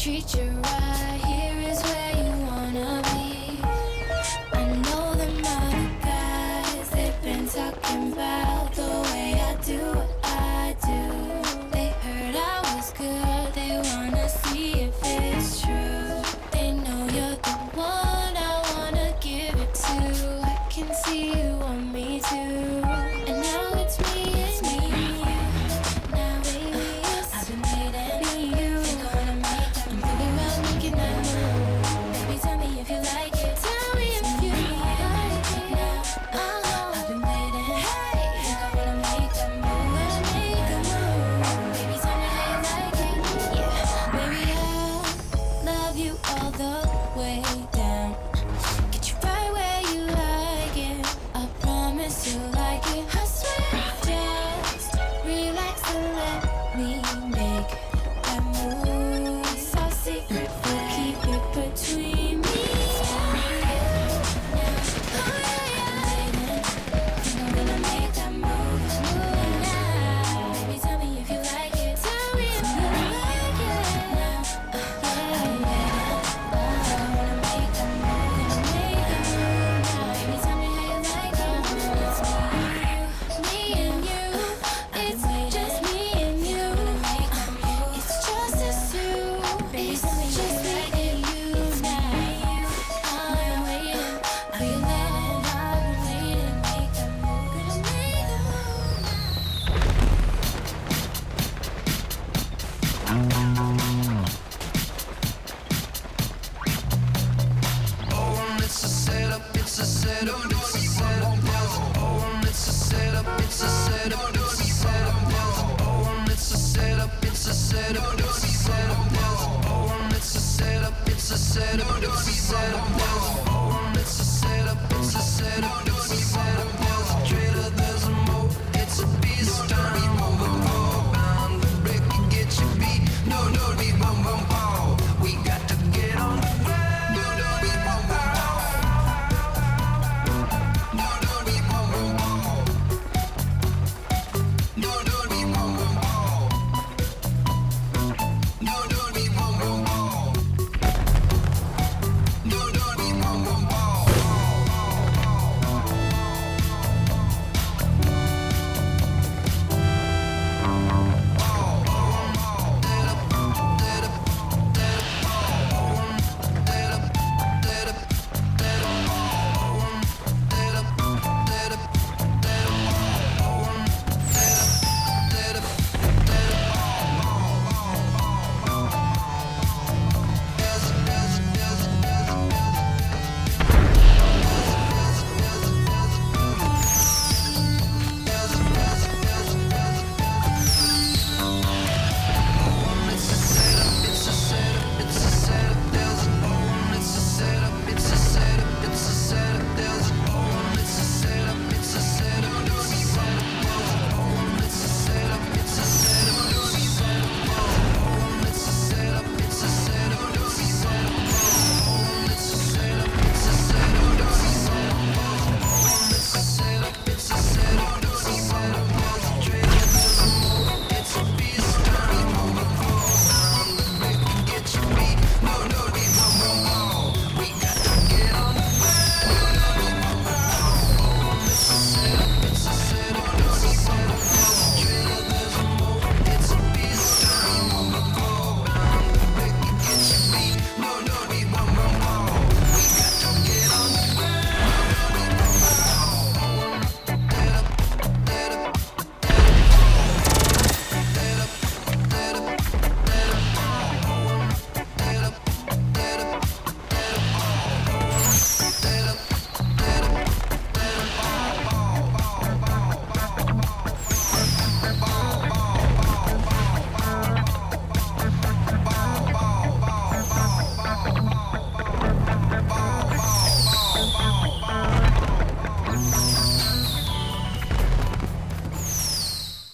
treat you right. Here is where you wanna be. I know them other guys, they've been talking about the way I do what I do. They heard I was good, they wanna see if it's true. They know you're the one I wanna give it to. I can see you want me too. And now it's me and you. Now baby, I've been waiting for you. You're gonna make that move. I'm thinking about making that move. Baby, tell me if you like it. Tell me if you like it. Now, I've been waiting. Hey, you're gonna make that move. Gonna make a move. Baby, tell me how you like it. Yeah, baby, I'll love you all the way down. Get you right where you like it. I promise you like it. I swear, just relax and let me make that move. It's our secret, we'll keep it between me and you. Oh yeah, yeah. Think I'm gonna make that move now. Baby, tell me if you like it. Tell me if you like it now. Yeah, I wanna make that move. Gonna make that move now. Baby, tell me how you like it. It's me and you. It's just me and you. It's just us two. It's just me and you now. I'm waiting for your love. I've been waiting to make that move. Gonna make that Oh, it's a setup, it's a setup, it's a setup. Oh, it's a setup, it's a setup, it's a setup. Oh, it's a setup, it's a setup, it's a setup. Oh, it's a setup, it's a setup, it's a setup.